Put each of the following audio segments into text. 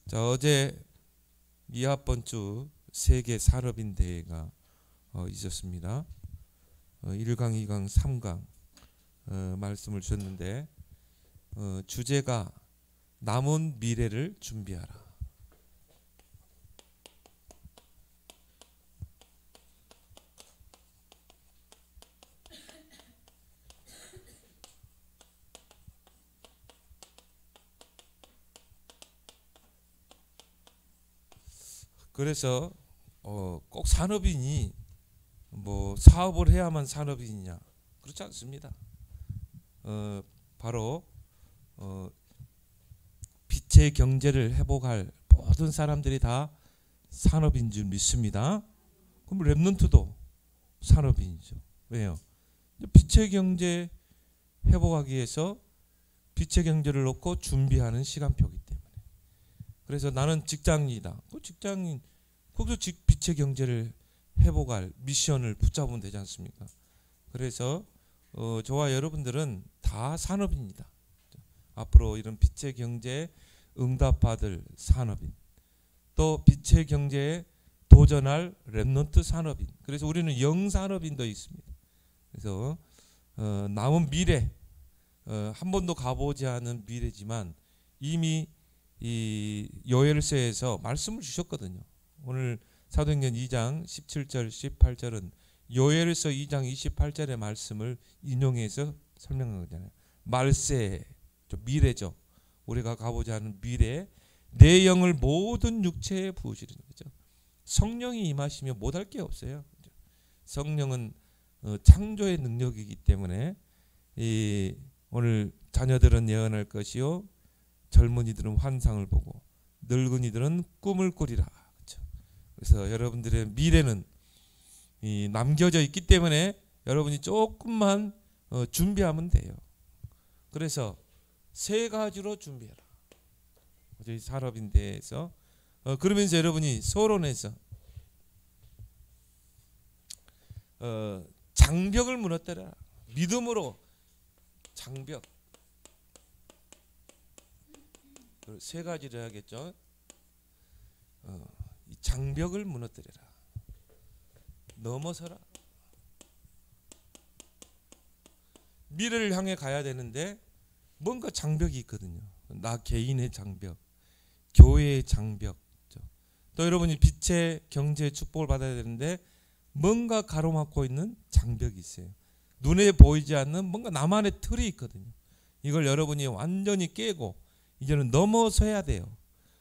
자, 어제 미합번 주 세계 산업인 대회가 있었습니다. 1강, 2강, 3강 말씀을 주셨는데 주제가 남은 미래를 준비하라. 그래서 꼭 산업인이 뭐 사업을 해야만 산업인이냐, 그렇지 않습니다. 바로 빛의 경제를 회복할 모든 사람들이 다 산업인 줄 믿습니다. 그럼 랩넌트도 산업인이죠. 왜요? 빛의 경제 회복하기 위해서 빛의 경제를 놓고 준비하는 시간표이기 때문에. 그래서 나는 직장인이다. 그 직장인 거기서 빛의 경제를 회복할 미션을 붙잡으면 되지 않습니까? 그래서 저와 여러분들은 다 산업인이다. 앞으로 이런 빛의 경제에 응답받을 산업인, 또 빛의 경제에 도전할 랩넌트 산업인. 그래서 우리는 영산업인도 있습니다. 그래서 남은 미래, 한 번도 가보지 않은 미래지만 이미 이 요엘서에서 말씀을 주셨거든요. 오늘 사도행전 2장 17절 18절은 요엘서 2장 28절의 말씀을 인용해서 설명한 거잖아요. 말세, 미래죠. 우리가 가보지 않은 미래, 내 영을 모든 육체에 부으시리는 거죠. 성령이 임하시면 못할 게 없어요. 성령은 창조의 능력이기 때문에 오늘 자녀들은 예언할 것이요, 젊은이들은 환상을 보고 늙은이들은 꿈을 꾸리라. 그렇죠? 그래서 여러분들의 미래는 남겨져 있기 때문에 여러분이 조금만 준비하면 돼요. 그래서 세 가지로 준비해라. 저희 산업인대에서 그러면서 여러분이 서론에서 장벽을 무너뜨려라. 믿음으로 장벽. 세 가지를 하겠죠. 이 장벽을 무너뜨려라. 넘어서라. 미래를 향해 가야 되는데 뭔가 장벽이 있거든요. 나 개인의 장벽, 교회의 장벽. 또 여러분이 빛의 경제의 축복을 받아야 되는데 뭔가 가로막고 있는 장벽이 있어요. 눈에 보이지 않는 뭔가 나만의 틀이 있거든요. 이걸 여러분이 완전히 깨고 이제는 넘어서야 돼요.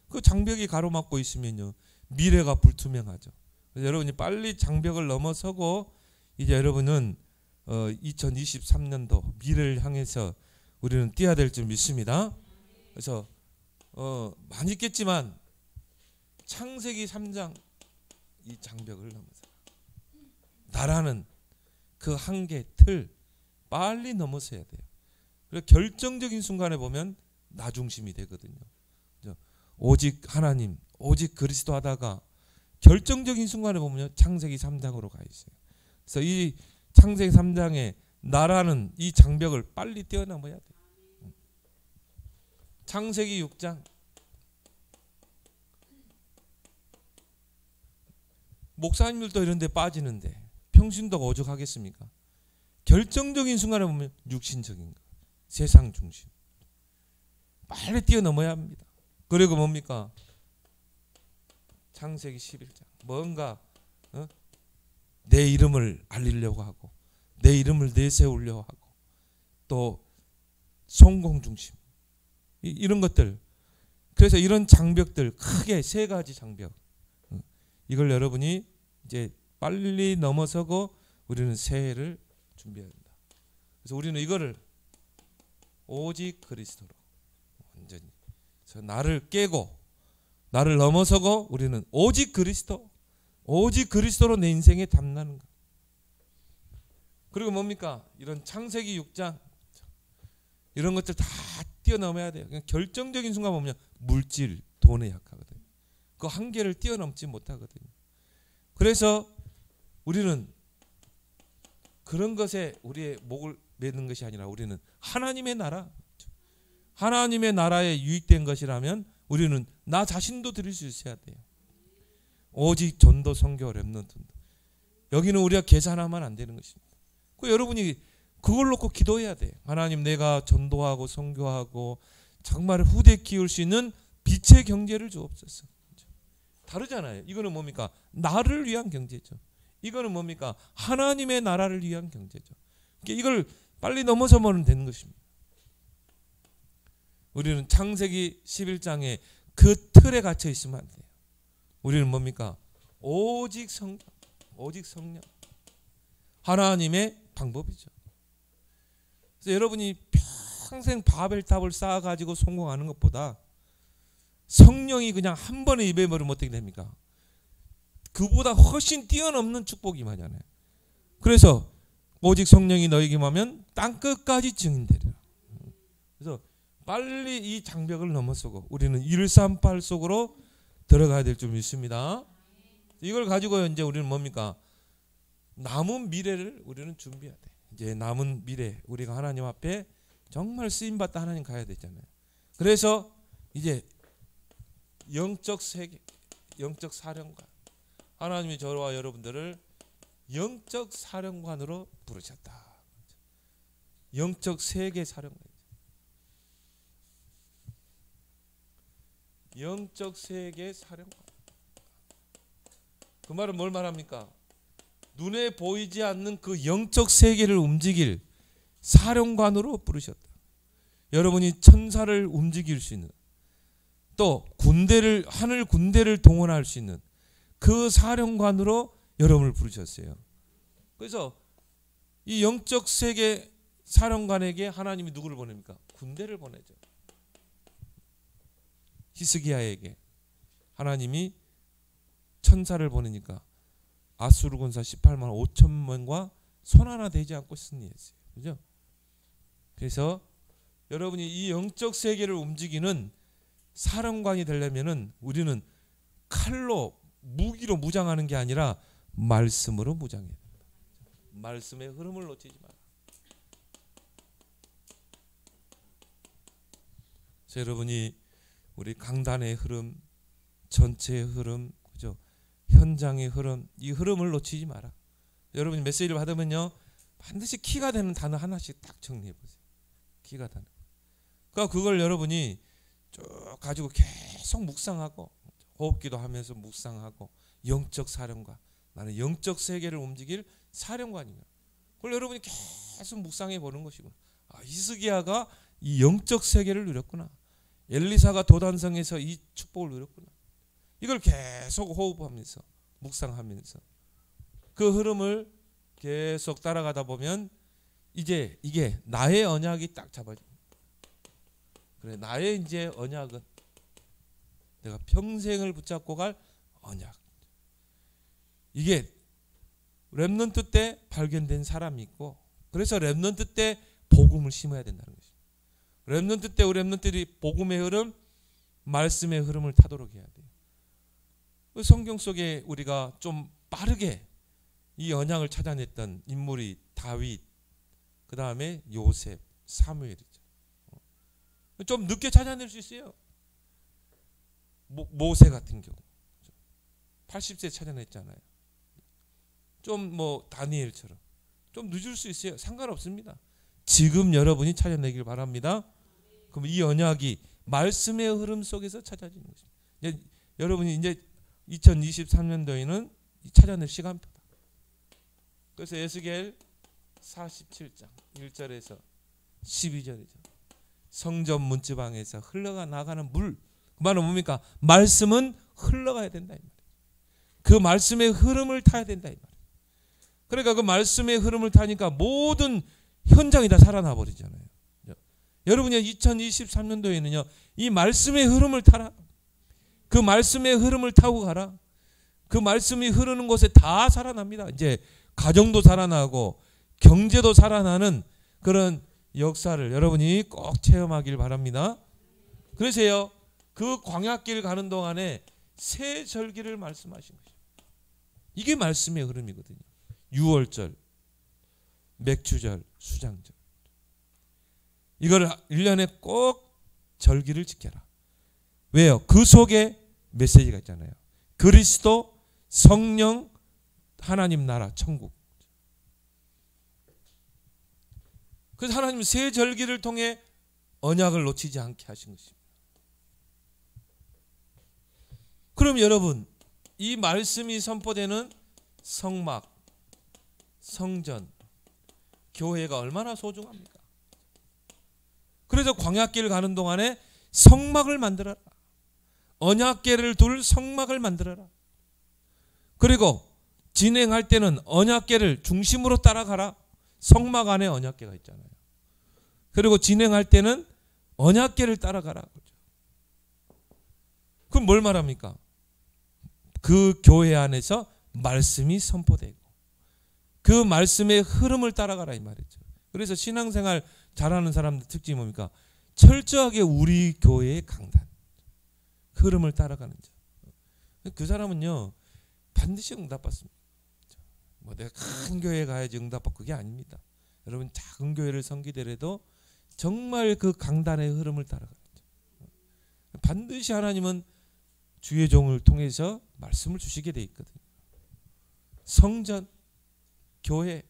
그 장벽이 가로막고 있으면요, 미래가 불투명하죠. 그래서 여러분이 빨리 장벽을 넘어서고 이제 여러분은 2023년도 미래를 향해서 우리는 뛰어야 될 줄 믿습니다. 그래서 많이 있겠지만 창세기 3장 이 장벽을 넘어서 나라는 그 한계 틀 빨리 넘어서야 돼요. 그래서 결정적인 순간에 보면 나 중심이 되거든요. 오직 하나님, 오직 그리스도 하다가 결정적인 순간에 보면 창세기 3장으로 가 있어요. 그래서 이 창세기 3장에 나라는 이 장벽을 빨리 뛰어넘어야 돼요. 창세기 6장 목사님들도 이런 데 빠지는데 평신도가 오죽하겠습니까? 결정적인 순간에 보면 육신적인 거, 세상 중심. 빨리 뛰어넘어야 합니다. 그리고 뭡니까? 창세기 11장. 뭔가 내 이름을 알리려고 하고 내 이름을 내세우려고 하고 또 성공 중심. 이런 것들. 그래서 이런 장벽들 크게 세 가지 장벽. 이걸 여러분이 이제 빨리 넘어서고 우리는 새해를 준비해야 된다. 그래서 우리는 이거를 오직 그리스도로 완전히 그래서 나를 깨고 나를 넘어서고 우리는 오직 그리스도, 오직 그리스도로 내 인생에 담나는 것. 그리고 뭡니까? 이런 창세기 6장 이런 것들 다 뛰어넘어야 돼요. 그냥 결정적인 순간 보면 물질, 돈에 약하거든요. 그 한계를 뛰어넘지 못하거든요. 그래서 우리는 그런 것에 우리의 목을 매는 것이 아니라 우리는 하나님의 나라, 하나님의 나라에 유익된 것이라면 우리는 나 자신도 드릴 수 있어야 돼요. 오직 전도, 선교, 렘넌트. 여기는 우리가 계산하면 안 되는 것입니다. 그 여러분이 그걸 놓고 기도해야 돼. 하나님, 내가 전도하고 선교하고 정말 후대 키울 수 있는 빛의 경제를 주옵소서. 다르잖아요. 이거는 뭡니까? 나를 위한 경제죠. 이거는 뭡니까? 하나님의 나라를 위한 경제죠. 이걸 빨리 넘어서면 되는 것입니다. 우리는 창세기 11장에 그 틀에 갇혀 있으면 안 돼요. 우리는 뭡니까? 오직 성령, 오직 성령. 하나님의 방법이죠. 그래서 여러분이 평생 바벨탑을 쌓아가지고 성공하는 것보다 성령이 그냥 한 번에 입에 버리면 어떻게 됩니까? 그보다 훨씬 뛰어넘는 축복이 임하잖아요. 그래서 오직 성령이 너에게 임하면 땅끝까지 증인되리라. 그래서 빨리 이 장벽을 넘어서고 우리는 138 속으로 들어가야 될 줄 믿습니다. 이걸 가지고 이제 우리는 뭡니까? 남은 미래를 우리는 준비해야 돼. 이제 남은 미래 우리가 하나님 앞에 정말 쓰임받다 하나님 가야 되잖아요. 그래서 이제 영적 세계, 영적 사령관, 하나님이 저와 여러분들을 영적 사령관으로 부르셨다. 영적 세계 사령관, 영적 세계 사령관. 그 말은 뭘 말합니까? 눈에 보이지 않는 그 영적 세계를 움직일 사령관으로 부르셨다. 여러분이 천사를 움직일 수 있는, 또 군대를, 하늘 군대를 동원할 수 있는 그 사령관으로 여러분을 부르셨어요. 그래서 이 영적 세계 사령관에게 하나님이 누구를 보냅니까? 군대를 보내죠. 히스기야에게 하나님이 천사를 보내니까 아수르 군사 18만 5천 명과 손 하나 대지 않고 승리했어요. 그죠? 그래서 여러분이 이 영적 세계를 움직이는 사령관이 되려면은 우리는 칼로, 무기로 무장하는 게 아니라 말씀으로 무장해야 됩니다. 말씀의 흐름을 놓치지 마라. 그래서 여러분이 우리 강단의 흐름, 전체의 흐름, 그죠? 현장의 흐름, 이 흐름을 놓치지 마라. 여러분이 메시지를 받으면요, 반드시 키가 되는 단어 하나씩 딱 정리해 보세요. 키가 되는. 그러니까 그걸 여러분이 쭉 가지고 계속 묵상하고, 호흡기도 하면서 묵상하고, 영적 사령관, 나는 영적 세계를 움직일 사령관이야. 그걸 여러분이 계속 묵상해 보는 것이구나. 아, 히스기야가 이 영적 세계를 누렸구나. 엘리사가 도단성에서 이 축복을 누렸구나. 이걸 계속 호흡하면서 묵상하면서 그 흐름을 계속 따라가다 보면 이제 이게 나의 언약이 딱 잡아집니다. 그래, 나의 이제 언약은 내가 평생을 붙잡고 갈 언약. 이게 렘넌트 때 발견된 사람이 있고, 그래서 렘넌트 때 복음을 심어야 된다는 것입니다. 렘넌트 때 우리 렘넌트들이 복음의 흐름, 말씀의 흐름을 타도록 해야 돼요. 성경 속에 우리가 좀 빠르게 이 언약을 찾아냈던 인물이 다윗, 그 다음에 요셉, 사무엘이죠. 좀 늦게 찾아낼 수 있어요. 모세 같은 경우 80세 찾아냈잖아요. 좀 뭐 다니엘처럼 좀 늦을 수 있어요. 상관없습니다. 지금 여러분이 찾아내길 바랍니다. 그럼 이 언약이 말씀의 흐름 속에서 찾아지는 것입니다. 이제 여러분이 이제 2023년도에는 찾아낼 시간표다. 그래서 에스겔 47장 1절에서 12절이죠. 성전 문지방에서 흘러가 나가는 물. 그 말은 뭡니까? 말씀은 흘러가야 된다 이 말이에요. 그 말씀의 흐름을 타야 된다 이 말이에요. 그러니까 그 말씀의 흐름을 타니까 모든 현장이 다 살아나 버리잖아요. 여러분이 2023년도에는요, 이 말씀의 흐름을 타라. 그 말씀의 흐름을 타고 가라. 그 말씀이 흐르는 곳에 다 살아납니다. 이제 가정도 살아나고 경제도 살아나는 그런 역사를 여러분이 꼭 체험하길 바랍니다. 그래서요, 그 광야길 가는 동안에 새 절기를 말씀하신 것이죠. 이게 말씀의 흐름이거든요. 유월절, 맥주절, 수장절. 이걸 1년에 꼭 절기를 지켜라. 왜요? 그 속에 메시지가 있잖아요. 그리스도, 성령, 하나님 나라, 천국. 그래서 하나님 새 절기를 통해 언약을 놓치지 않게 하신 것입니다. 그럼 여러분, 이 말씀이 선포되는 성막, 성전, 교회가 얼마나 소중합니까? 그래서 광야길 가는 동안에 성막을 만들어라. 언약궤를 둘 성막을 만들어라. 그리고 진행할 때는 언약궤를 중심으로 따라가라. 성막 안에 언약궤가 있잖아요. 그리고 진행할 때는 언약궤를 따라가라. 그럼 뭘 말합니까? 그 교회 안에서 말씀이 선포되고 그 말씀의 흐름을 따라가라 이 말이죠. 그래서 신앙생활 잘하는 사람들 특징이 뭡니까? 철저하게 우리 교회의 강단, 흐름을 따라가는 자. 그 사람은요 반드시 응답받습니다. 뭐 내가 큰 교회 가야지 응답받고 그게 아닙니다. 여러분 작은 교회를 섬기더라도 정말 그 강단의 흐름을 따라가는 자. 반드시 하나님은 주의 종을 통해서 말씀을 주시게 돼 있거든요. 성전, 교회.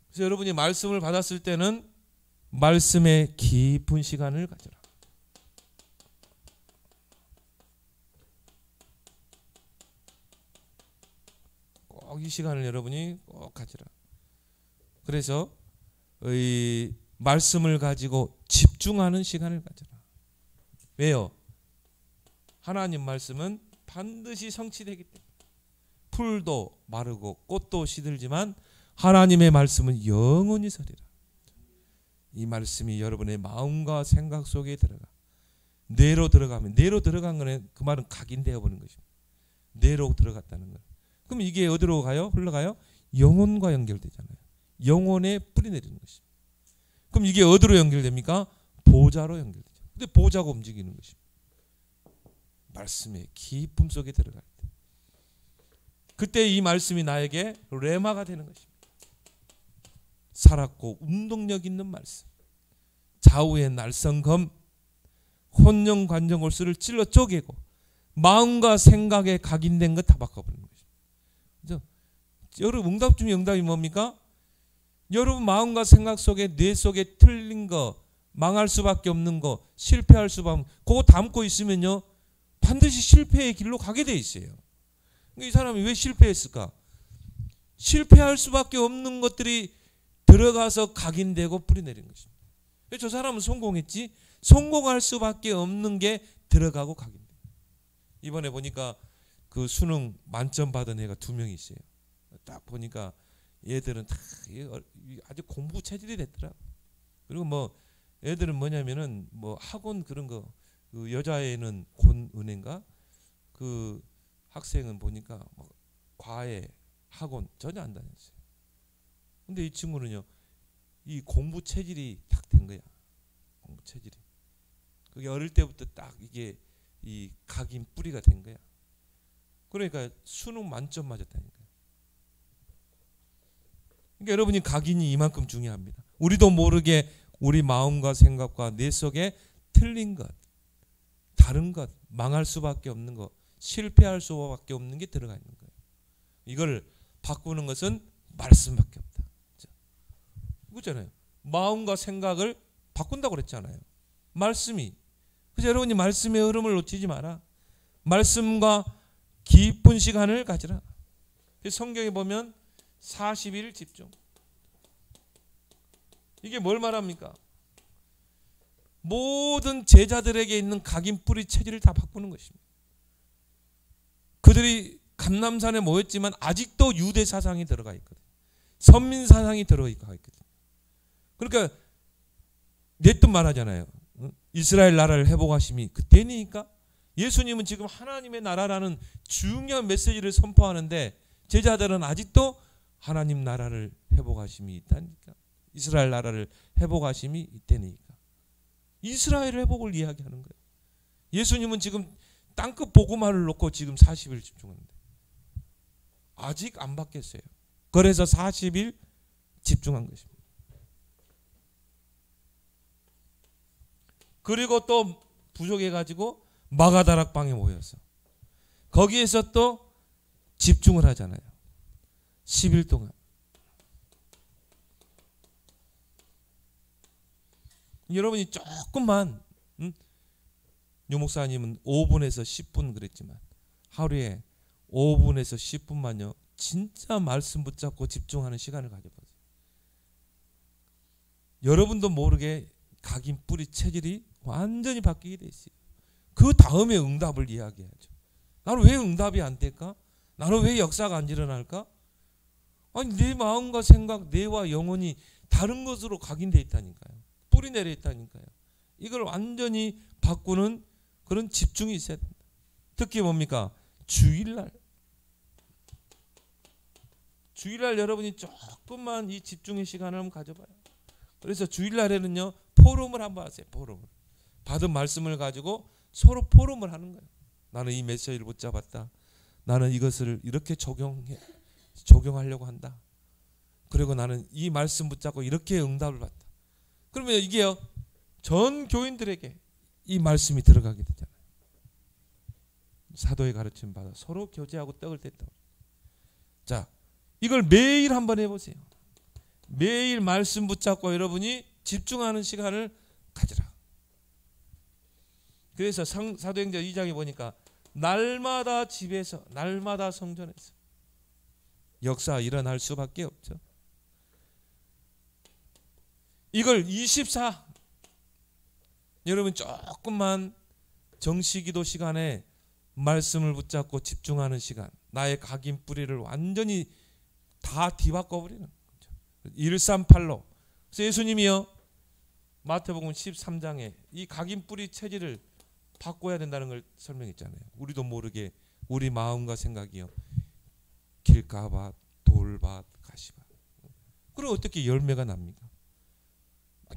그래서 여러분이 말씀을 받았을 때는 말씀의 깊은 시간을 가져라. 꼭 이 시간을 여러분이 꼭 가져라. 그래서 이 말씀을 가지고 집중하는 시간을 가져라. 왜요? 하나님 말씀은 반드시 성취되기 때문에. 풀도 마르고 꽃도 시들지만 하나님의 말씀은 영원히 서리라. 이 말씀이 여러분의 마음과 생각 속에 들어가 뇌로 들어가면, 뇌로 들어간 거는 그 말은 각인되어 버리는 것입니다. 뇌로 들어갔다는 거. 그럼 이게 어디로 가요? 흘러가요? 영혼과 연결되잖아요. 영혼에 뿌리 내리는 것입니다. 그럼 이게 어디로 연결됩니까? 보좌로 연결되죠. 근데 보좌가 움직이는 것입니다. 말씀의 깊음 속에 들어갈 때. 그때 이 말씀이 나에게 레마가 되는 것입니다. 살았고 운동력 있는 말씀. 좌우의 날성검, 혼령 관정골수를 찔러 쪼개고 마음과 생각에 각인된 것 다 바꿔버리는 것입니다. 그죠? 여러분 응답 중에 응답이 뭡니까? 여러분 마음과 생각 속에, 뇌 속에 틀린 거, 망할 수밖에 없는 거, 실패할 수밖에 없는 거, 그거 담고 있으면요 반드시 실패의 길로 가게 돼 있어요. 이 사람이 왜 실패했을까? 실패할 수밖에 없는 것들이 들어가서 각인되고 뿌리내린 것입니다. 저 사람은 성공했지? 성공할 수밖에 없는 게 들어가고 각인돼. 이번에 보니까 그 수능 만점 받은 애가 2명이 있어요. 딱 보니까 얘들은 다 아주 공부 체질이 됐더라. 그리고 뭐 애들은 뭐냐면은 뭐 학원 그런 거, 그 여자애는 곤은혜인가? 그 학생은 보니까 뭐 과외, 학원 전혀 안 다녔어요. 근데 이 친구는요, 이 공부 체질이 딱 된 거야. 공부 체질이. 그게 어릴 때부터 딱 이게 이 각인 뿌리가 된 거야. 그러니까 수능 만점 맞았다니까요. 그러니까 여러분이 각인이 이만큼 중요합니다. 우리도 모르게 우리 마음과 생각과 뇌 속에 틀린 것, 다른 것, 망할 수밖에 없는 것, 실패할 수밖에 없는 게 들어가 있는 거예요. 이걸 바꾸는 것은 말씀밖에 없다. 그렇잖아요. 마음과 생각을 바꾼다고 그랬잖아요. 말씀이. 그래서 여러분이 말씀의 흐름을 놓치지 마라. 말씀과 깊은 시간을 가지라. 성경에 보면 40일 집중. 이게 뭘 말합니까? 모든 제자들에게 있는 각인 뿌리 체질을 다 바꾸는 것입니다. 그들이 감람산에 모였지만 아직도 유대 사상이 들어가 있거든요. 선민 사상이 들어가 있거든요. 그러니까 내 뜻 말하잖아요. 이스라엘 나라를 회복하심이 그때니까. 예수님은 지금 하나님의 나라라는 중요한 메시지를 선포하는데 제자들은 아직도 하나님 나라를 회복하심이 있다니까. 이스라엘 나라를 회복하심이 있다니까. 이스라엘 회복을 이야기하는 거예요. 예수님은 지금 땅끝 복음화를 놓고 지금 40일 집중하는데 아직 안 바뀌었어요. 그래서 40일 집중한 것입니다. 그리고 또 부족해가지고 마가다락방에 모여서 거기에서 또 집중을 하잖아요. 10일 동안. 여러분이 조금만 유 목사님은 5분에서 10분 그랬지만 하루에 5분에서 10분만요. 진짜 말씀 붙잡고 집중하는 시간을 가져보세요. 여러분도 모르게 각인 뿌리 체질이 완전히 바뀌게 돼 있어요. 그 다음에 응답을 이야기하죠. 나는 왜 응답이 안 될까? 나는 왜 역사가 안 일어날까? 아니 내 마음과 생각, 뇌와 영혼이 다른 것으로 각인돼 있다니까요. 뿌리 내려 있다니까요. 이걸 완전히 바꾸는 그런 집중이 있어야 된다. 특히 뭡니까? 주일날. 주일날 여러분이 조금만 이 집중의 시간을 한번 가져봐요. 그래서 주일날에는요 포럼을 한번 하세요. 포럼을. 받은 말씀을 가지고 서로 포럼을 하는 거예요. 나는 이 메시지를 붙잡았다. 나는 이것을 이렇게 적용하려고 한다. 그리고 나는 이 말씀 붙잡고 이렇게 응답을 받다. 그러면 이게요 전 교인들에게 이 말씀이 들어가게 되잖아요. 사도의 가르침 받아 서로 교제하고 떡을 뗐다. 자, 이걸 매일 한번 해보세요. 매일 말씀 붙잡고 여러분이 집중하는 시간을 가지라. 그래서 사도행전 2장에 보니까 날마다 집에서 날마다 성전에서 역사 일어날 수밖에 없죠. 이걸 24 여러분 조금만 정시기도 시간에 말씀을 붙잡고 집중하는 시간, 나의 각인 뿌리를 완전히 다 뒤바꿔버리는 거죠. 138로 그래서 예수님이요 마태복음 13장에 이 각인 뿌리 체질을 바꿔야 된다는 걸 설명했잖아요. 우리도 모르게 우리 마음과 생각이요 길가밭, 돌밭, 가시밭. 그럼 어떻게 열매가 납니까?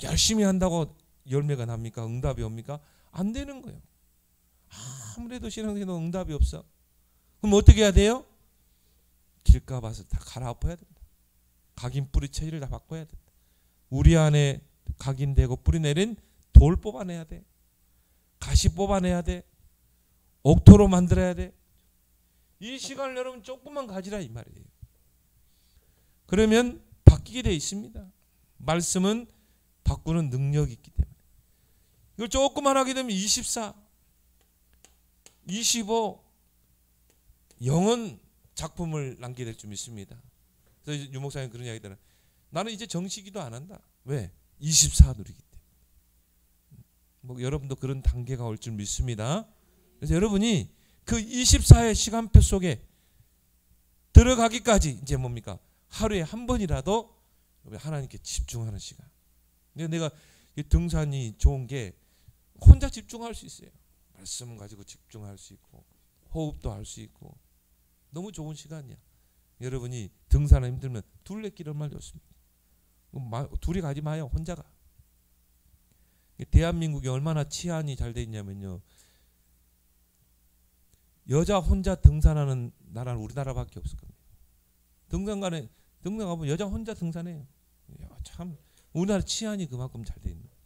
열심히 한다고 열매가 납니까? 응답이 옵니까? 안 되는 거예요. 아무래도 신앙생활도 응답이 없어. 그럼 어떻게 해야 돼요? 길가밭을 다 갈아엎어야 된다. 각인 뿌리 체질을 다 바꿔야 된다. 우리 안에 각인되고 뿌리 내린 돌 뽑아내야 돼. 가시 뽑아내야 돼. 옥토로 만들어야 돼. 이 시간을 여러분 조금만 가지라 이 말이에요. 그러면 바뀌게 돼 있습니다. 말씀은 바꾸는 능력이 있기 때문에. 이걸 조금만 하게 되면 24, 25 영원 작품을 남게 될 줄 믿습니다. 그래서 유 목사님 그런 이야기 들어요. 나는 이제 정시기도 안 한다. 왜? 24 누리기 때문에. 뭐 여러분도 그런 단계가 올 줄 믿습니다. 그래서 여러분이 그 24의 시간표 속에 들어가기까지 이제 뭡니까? 하루에 한 번이라도 하나님께 집중하는 시간. 내가 등산이 좋은 게 혼자 집중할 수 있어요. 말씀 가지고 집중할 수 있고 호흡도 할 수 있고 너무 좋은 시간이야. 여러분이 등산을 힘들면 둘레길 얼마나 좋습니까? 둘이 가지 마요. 혼자 가. 대한민국이 얼마나 치안이 잘 돼 있냐면요. 여자 혼자 등산하는 나라는 우리나라밖에 없을 겁니다. 등산 가면 여자 혼자 등산해요. 참 우리나라 치안이 그만큼 잘 돼 있는 거예요.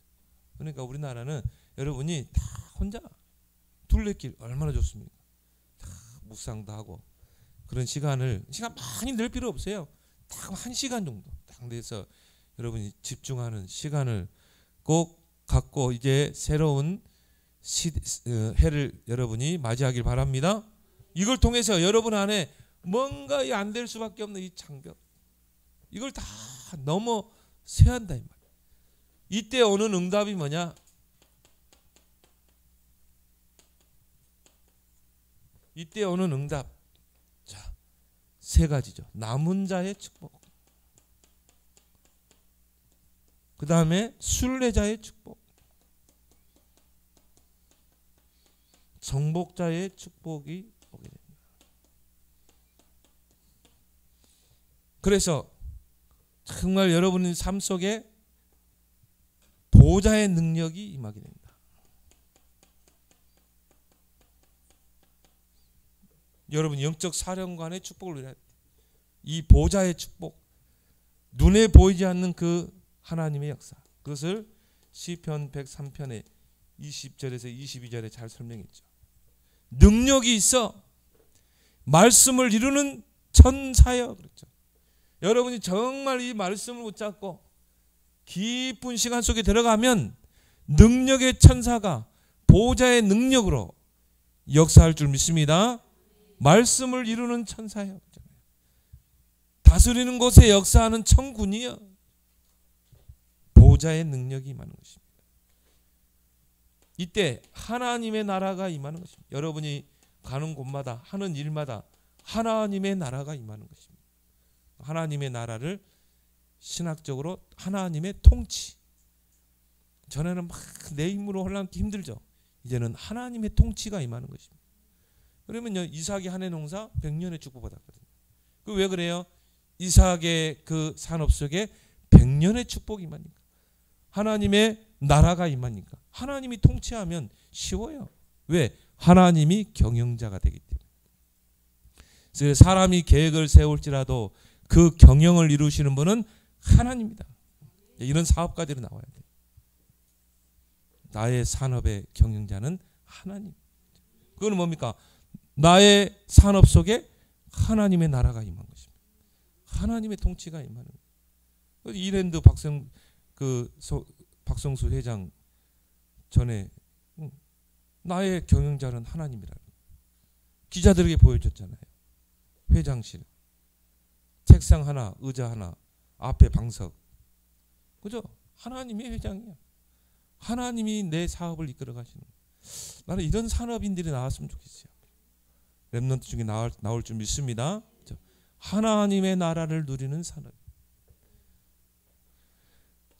그러니까 우리나라는 여러분이 다 혼자 둘레길 얼마나 좋습니까? 다 묵상도 하고 그런 시간 많이 낼 필요 없어요. 딱 1시간 정도 딱 내서 여러분이 집중하는 시간을 꼭 갖고 이제 새로운 해를 여러분이 맞이하길 바랍니다. 이걸 통해서 여러분 안에 뭔가 안 될 수밖에 없는 이 장벽, 이걸 다 넘어서야 한다 이 말이에요. 이때 오는 응답이 뭐냐? 이때 오는 응답, 자, 3가지죠. 남은 자의 축복, 그 다음에 순례자의 축복, 정복자의 축복이 오게 됩니다. 그래서 정말 여러분의 삶 속에 보좌의 능력이 임하게 됩니다. 여러분 영적 사령관의 축복을 누려야 돼요. 이 보좌의 축복, 눈에 보이지 않는 그 하나님의 역사, 그것을 시편 103편에 20절에서 22절에 잘 설명했죠. 능력이 있어 말씀을 이루는 천사여 그랬죠. 여러분이 정말 이 말씀을 붙잡고 깊은 시간 속에 들어가면 능력의 천사가 보호자의 능력으로 역사할 줄 믿습니다. 말씀을 이루는 천사여. 다스리는 곳에 역사하는 천군이여. 보호자의 능력이 임하는 것입니다. 이때 하나님의 나라가 임하는 것입니다. 여러분이 가는 곳마다 하는 일마다 하나님의 나라가 임하는 것입니다. 하나님의 나라를 신학적으로 하나님의 통치. 전에는 막 내 힘으로 하려면 힘들죠. 이제는 하나님의 통치가 임하는 것입니다. 그러면요, 이삭이 한 해 농사 100년의 축복받았거든요. 그 왜 그래요? 이삭의 그 산업 속에 100년의 축복이 임하니까. 하나님의 나라가 임하니까. 하나님이 통치하면 쉬워요. 왜? 하나님이 경영자가 되기 때문에. 그래서 사람이 계획을 세울지라도 그 경영을 이루시는 분은 하나님입니다. 이런 사업가들이 나와야 돼요. 나의 산업의 경영자는 하나님. 그건 뭡니까? 나의 산업 속에 하나님의 나라가 임한 것입니다. 하나님의 통치가 임하는 거예요. 이랜드 박성수 회장 전에 나의 경영자는 하나님이라는 기자들에게 보여줬잖아요. 회장실, 책상 하나, 의자 하나, 앞에 방석, 그죠? 하나님이 회장이야. 하나님이 내 사업을 이끌어 가시는 거예요. 나는 이런 산업인들이 나왔으면 좋겠어요. 렘넌트 중에 나올 줄 믿습니다. 하나님의 나라를 누리는 산업.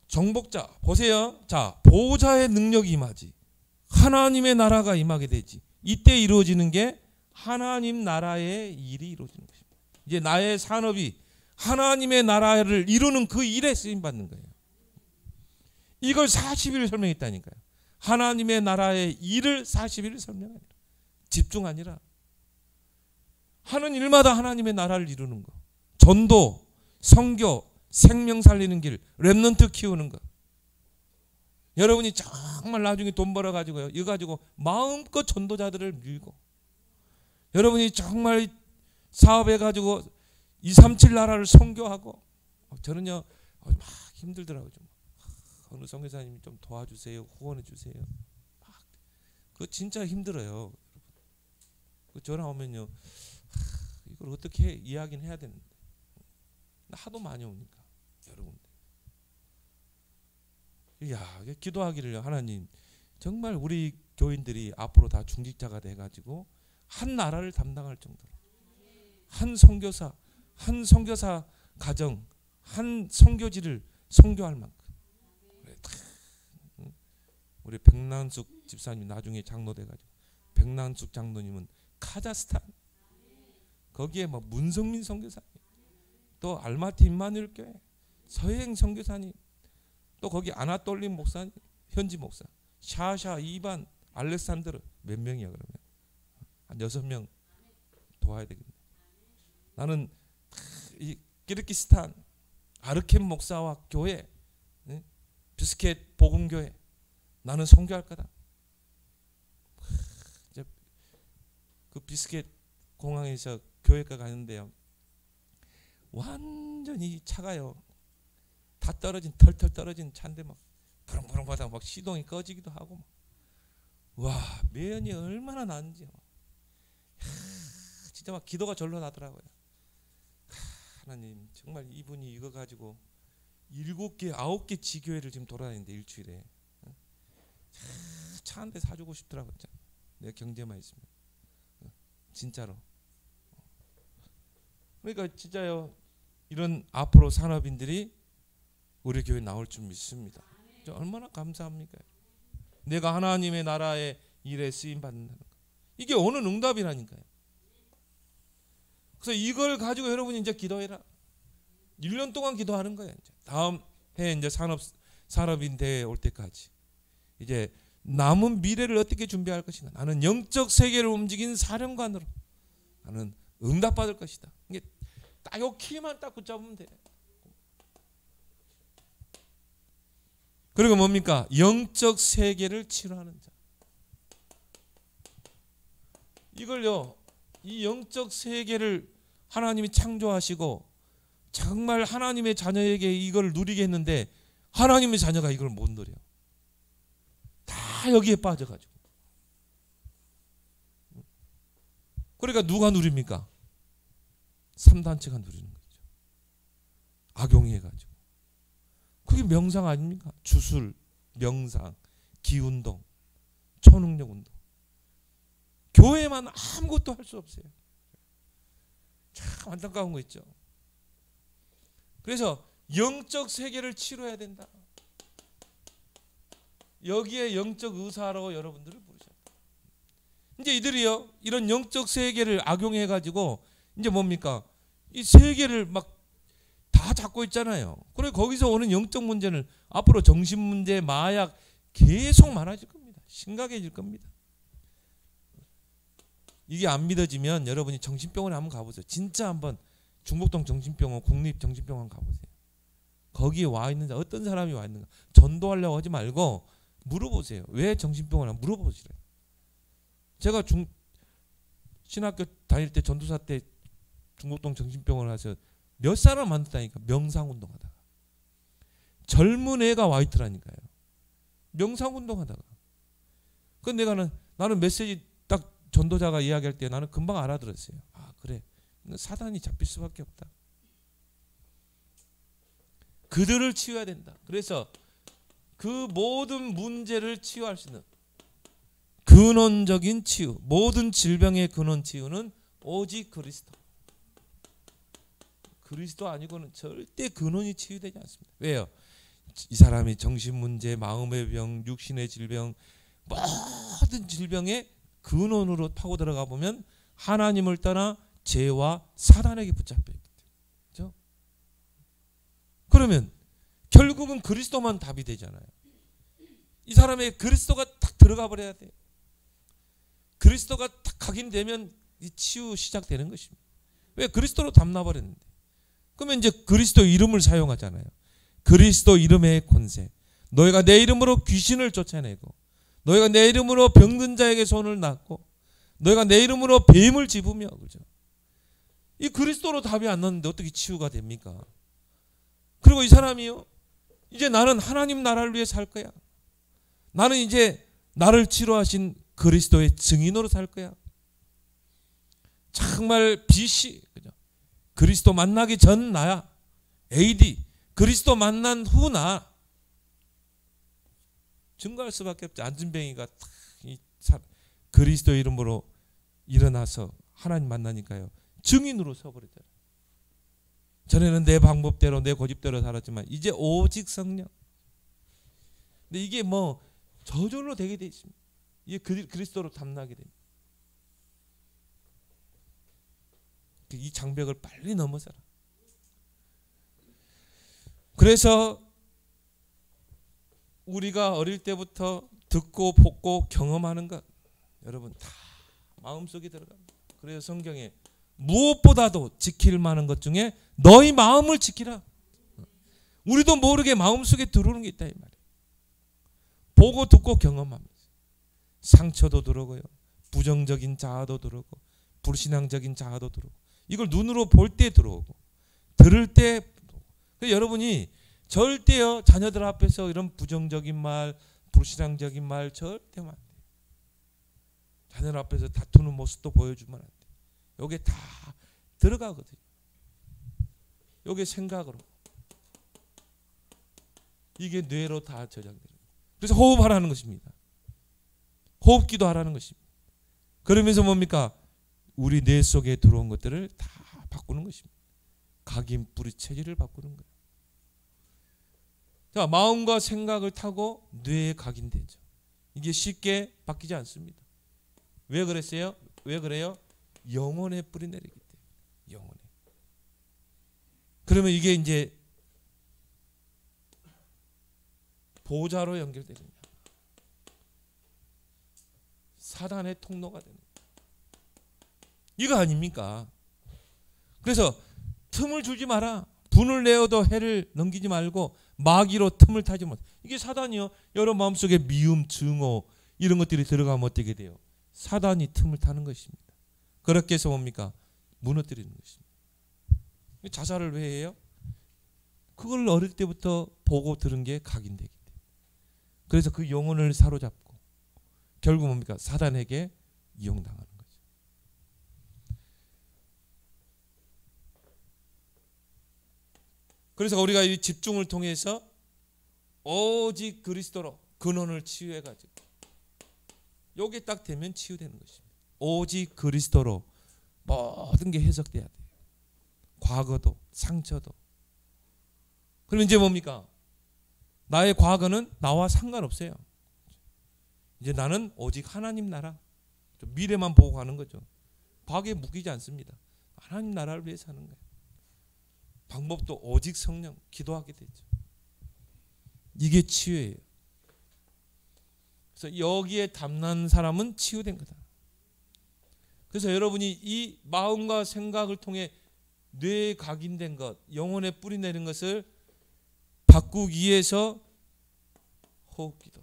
정복자 보세요. 자, 보호자의 능력이 임하지. 하나님의 나라가 임하게 되지. 이때 이루어지는 게 하나님 나라의 일이 이루어지는 것입니다. 이제 나의 산업이 하나님의 나라를 이루는 그 일에 쓰임 받는 거예요. 이걸 40일 설명했다니까요. 하나님의 나라의 일을 40일 설명하니라. 집중 아니라 하는 일마다 하나님의 나라를 이루는 거. 전도, 선교, 생명 살리는 길, 렘넌트 키우는 거. 여러분이 정말 나중에 돈 벌어 가지고요, 이거 가지고 마음껏 전도자들을 밀고, 여러분이 정말 사업해 가지고 237 나라를 선교하고. 저는요 막 힘들더라고요. 좀. 어느 선교사님이 좀 도와주세요, 후원해 주세요. 그거 진짜 힘들어요. 그 전화 오면요, 이걸 어떻게 이야기는 해야 되는데 하도 많이 오니까 여러분들. 야, 기도하기를요, 하나님 정말 우리 교인들이 앞으로 다 중직자가 돼가지고 한 나라를 담당할 정도로, 한 선교사 가정, 한 선교지를 선교할 만큼. 우리 백난숙 집사님 나중에 장로 돼가지고, 백난숙 장로님은 카자흐스탄, 거기에 뭐 문성민 선교사님, 또 알마티 임마누엘 교회 서행 선교사님, 또 거기 아나톨린 목사님, 현지 목사, 샤샤, 이반, 알렉산드르, 몇 명이야 그러면? 한 6명 도와야 되겠네. 나는 이 키르기스탄 아르켄 목사와 교회, 비스켓 복음교회, 나는 선교할 거다. 그 비스켓 공항에서 교회가 가는데요, 완전히 차가요. 다 떨어진, 털털 떨어진 차인데 막 부릉부릉 하다가 막 시동이 꺼지기도 하고 막. 와, 매연이 얼마나 나는지. 진짜 막 기도가 절로 나더라고요. 하나님 정말 이분이 이거 가지고 7개, 9개 지교회를 지금 돌아다니는데 일주일에 차 한 대 사주고 싶더라고요. 내 경제만 있으면. 진짜로. 그러니까 진짜요, 이런 앞으로 산업인들이 우리 교회에 나올 줄 믿습니다. 얼마나 감사합니까? 내가 하나님의 나라의 일에 쓰임 받는다는 거. 이게 오는 응답이라니까요. 그래서 이걸 가지고 여러분이 이제 기도해라. 1년 동안 기도하는 거예요. 이제 다음 해 이제 산업인 대회 올 때까지 이제 남은 미래를 어떻게 준비할 것인가. 나는 영적 세계를 움직이는 사령관으로 나는 응답받을 것이다. 이게 딱 요 키만 딱 붙잡으면 돼. 그리고 뭡니까? 영적 세계를 치료하는 자. 이걸요, 이 영적 세계를 하나님이 창조하시고 정말 하나님의 자녀에게 이걸 누리게 했는데 하나님의 자녀가 이걸 못 누려. 다 여기에 빠져가지고. 그러니까 누가 누립니까? 3단체가 누리는 거죠. 악용해가지고. 그게 명상 아닙니까? 주술, 명상, 기운동, 초능력운동. 교회만 아무것도 할 수 없어요. 참 안타까운 거 있죠. 그래서 영적 세계를 치료해야 된다. 여기에 영적 의사로 여러분들을 부르셨다. 이제 이들이요, 이런 영적 세계를 악용해 가지고 이제 뭡니까? 이 세계를 막 다 잡고 있잖아요. 그래 거기서 오는 영적 문제는 앞으로 정신 문제, 마약 계속 많아질 겁니다. 심각해질 겁니다. 이게 안 믿어지면 여러분이 정신병원에 한번 가보세요. 진짜 한번 중곡동 정신병원, 국립정신병원 가보세요. 거기에 와 있는 어떤 사람이 와 있는가. 전도하려고 하지 말고 물어보세요. 왜 정신병원에 물어보시래요. 제가 신학교 다닐 때 전도사 때 중곡동 정신병원에 가서 몇 사람 만났다니까. 명상운동하다가. 젊은 애가 와 있더라니까요. 명상운동하다가. 근데 나는 메시지 딱 전도자가 이야기할 때 나는 금방 알아들었어요. 아 그래. 사단이 잡힐 수밖에 없다. 그들을 치유해야 된다. 그래서 그 모든 문제를 치유할 수 있는 근원적인 치유, 모든 질병의 근원 치유는 오직 그리스도. 그리스도 아니고는 절대 근원이 치유되지 않습니다. 왜요? 이 사람이 정신 문제, 마음의 병, 육신의 질병, 모든 질병의 근원으로 파고 들어가 보면 하나님을 떠나 죄와 사단에게 붙잡혀 있기 때문에. 그렇죠? 그러면 결국은 그리스도만 답이 되잖아요. 이 사람의 그리스도가 딱 들어가 버려야 돼요. 그리스도가 딱 각인되면 이 치유 시작되는 것입니다. 왜? 그리스도로 담나버렸는데. 그러면 이제 그리스도 이름을 사용하잖아요. 그리스도 이름의 권세. 너희가 내 이름으로 귀신을 쫓아내고, 너희가 내 이름으로 병든 자에게 손을 놨고, 너희가 내 이름으로 뱀을 집으며, 그죠? 이 그리스도로 답이 안 났는데 어떻게 치유가 됩니까? 그리고 이 사람이요, 이제 나는 하나님 나라를 위해 살 거야. 나는 이제 나를 치료하신 그리스도의 증인으로 살 거야. 정말 BC, 그죠? 그리스도 만나기 전 나야. AD, 그리스도 만난 후 나. 증거할 수밖에 없죠. 안진뱅이가 그리스도 이름으로 일어나서 하나님 만나니까요, 증인으로 서버렸잖아요. 전에는 내 방법대로 내 고집대로 살았지만 이제 오직 성령. 근데 이게 뭐 저절로 되게 돼 있습니다. 이게 그리스도로 담나게 됩니다. 이 장벽을 빨리 넘어서라. 그래서 우리가 어릴 때부터 듣고 보고 경험하는 것, 여러분 다 마음속에 들어갑니다. 그래서 성경에 무엇보다도 지킬 만한 것 중에 너희 마음을 지키라. 우리도 모르게 마음속에 들어오는 게 있다 이 말이에요. 보고 듣고 경험하면서 상처도 들어오고요, 부정적인 자아도 들어오고, 불신앙적인 자아도 들어오고, 이걸 눈으로 볼 때 들어오고 들을 때 들어오고. 여러분이 절대요 자녀들 앞에서 이런 부정적인 말, 불신앙적인 말 절대 하면 안 돼요. 자녀들 앞에서 다투는 모습도 보여주면 안 돼요. 여기에 다 들어가거든요. 여기에 생각으로, 이게 뇌로 다 저장되는 거예요. 그래서 호흡하라는 것입니다. 호흡기도 하라는 것입니다. 그러면서 뭡니까? 우리 뇌 속에 들어온 것들을 다 바꾸는 것입니다. 각인 뿌리 체질을 바꾸는 거예요. 자, 마음과 생각을 타고 뇌에 각인되죠. 이게 쉽게 바뀌지 않습니다. 왜 그랬어요? 왜 그래요? 영혼의 뿌리 내리기 때문에. 영혼에. 그러면 이게 이제 보좌로 연결되느냐, 사단의 통로가 되는 거예요. 이거 아닙니까? 그래서 틈을 주지 마라. 분을 내어도 해를 넘기지 말고 마귀로 틈을 타지 못. 이게 사단이요. 여러분 마음속에 미움, 증오 이런 것들이 들어가면 어떻게 돼요? 사단이 틈을 타는 것입니다. 그렇게 해서 뭡니까? 무너뜨리는 것입니다. 자살을 왜 해요? 그걸 어릴 때부터 보고 들은 게 각인되기 때문에. 그래서 그 영혼을 사로잡고 결국 뭡니까? 사단에게 이용당하는 거죠. 그래서 우리가 이 집중을 통해서 오직 그리스도로 근원을 치유해가지고 요게 딱 되면 치유되는 것입니다. 오직 그리스도로 모든 게 해석돼야 돼요. 과거도 상처도. 그럼 이제 뭡니까? 나의 과거는 나와 상관없어요. 이제 나는 오직 하나님 나라, 미래만 보고 가는 거죠. 과거에 묶이지 않습니다. 하나님 나라를 위해 사는 거예요. 방법도 오직 성령, 기도하게 되죠. 이게 치유예요. 그래서 여기에 담난 사람은 치유된 거다. 그래서 여러분이 이 마음과 생각을 통해 뇌에 각인된 것, 영혼에 뿌리내린 것을 바꾸기 위해서 호흡기도.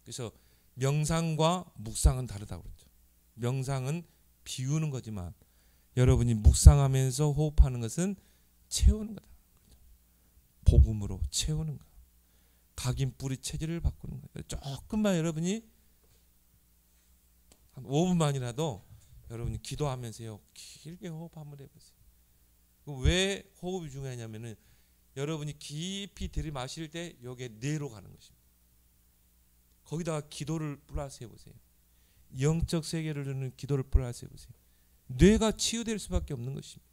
그래서 명상과 묵상은 다르다고 그랬죠. 명상은 비우는 거지만 여러분이 묵상하면서 호흡하는 것은 채우는 거다. 복음으로 채우는 거. 각인 뿌리 체질을 바꾸는 거예요. 조금만 여러분이 한 5분만이라도 여러분이 기도하면서요 길게 호흡 한번 해보세요. 왜 호흡이 중요하냐면은 여러분이 깊이 들이마실 때 여기에 뇌로 가는 것입니다. 거기다가 기도를 플러스 해보세요. 영적 세계를 주는 기도를 플러스 해보세요. 뇌가 치유될 수밖에 없는 것입니다.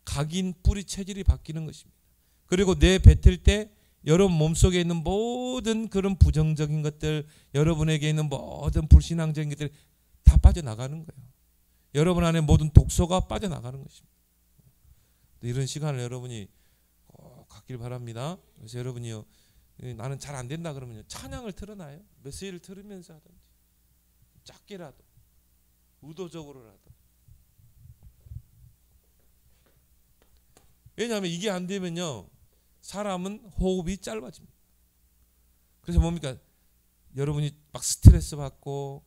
각인 뿌리 체질이 바뀌는 것입니다. 그리고 뇌 뱉을 때 여러분 몸속에 있는 모든 그런 부정적인 것들, 여러분에게 있는 모든 불신앙적인 것들이 다 빠져나가는 거예요. 여러분 안에 모든 독소가 빠져나가는 것입니다. 이런 시간을 여러분이 꼭 갖길 바랍니다. 그래서 여러분이요, 나는 잘 안 된다 그러면요, 찬양을 틀어놔요. 메시지를 들으면서 하든지 작게라도 의도적으로라도. 왜냐하면 이게 안 되면요 사람은 호흡이 짧아집니다. 그래서 뭡니까? 여러분이 막 스트레스 받고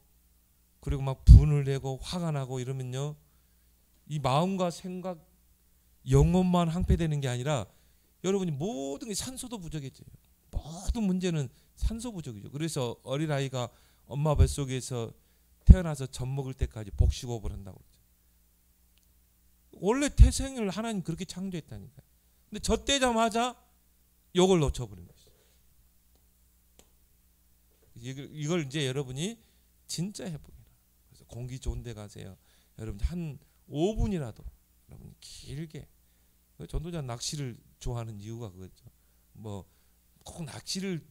그리고 막 분을 내고 화가 나고 이러면요 이 마음과 생각 영혼만 항폐되는 게 아니라 여러분이 모든 게 산소도 부족해져요. 모든 문제는 산소 부족이죠. 그래서 어린아이가 엄마 뱃속에서 태어나서 젖 먹을 때까지 복식호흡을 한다고 그러죠. 원래 태생을 하나님 그렇게 창조했다니까요. 근데 젖대자마자 이걸 놓쳐버린 것이죠. 이걸 이제 여러분이 진짜 해보기라. 그래서 공기 좋은 데 가세요. 여러분 한 5분이라도 여러분 길게. 전도자 낚시를 좋아하는 이유가 그거죠. 뭐 꼭 낚시를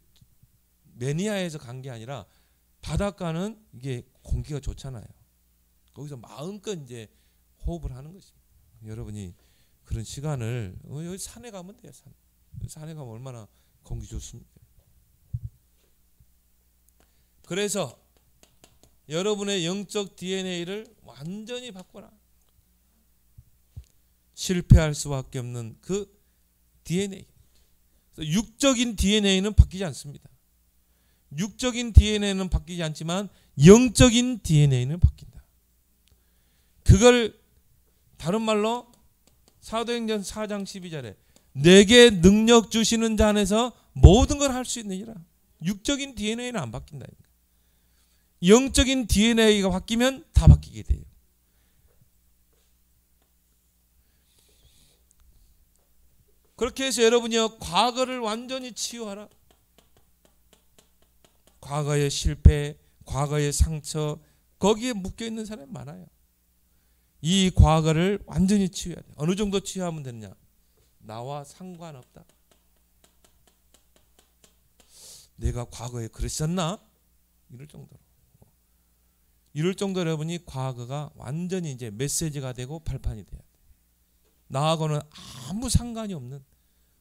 매니아에서 간 게 아니라 바닷가는 이게 공기가 좋잖아요. 거기서 마음껏 이제 호흡을 하는 것입니다. 여러분이 그런 시간을 여기 산에 가면 돼요. 산에 가면 얼마나 공기 좋습니까? 그래서 여러분의 영적 DNA를 완전히 바꿔라. 실패할 수밖에 없는 그 DNA. 육적인 DNA는 바뀌지 않습니다. 육적인 DNA는 바뀌지 않지만 영적인 DNA는 바뀐다. 그걸 다른 말로 사도행전 4장 12절에 내게 능력 주시는 자 안에서 모든 걸 할 수 있느니라. 육적인 DNA는 안 바뀐다니까. 영적인 DNA가 바뀌면 다 바뀌게 돼요. 그렇게 해서 여러분이요 과거를 완전히 치유하라. 과거의 실패, 과거의 상처 거기에 묶여있는 사람이 많아요. 이 과거를 완전히 치유해야 돼. 어느 정도 치유하면 되느냐? 나와 상관없다. 내가 과거에 그랬었나? 이럴 정도로 여러분이 과거가 완전히 이제 메시지가 되고 발판이 돼야 돼. 나하고는 아무 상관이 없는.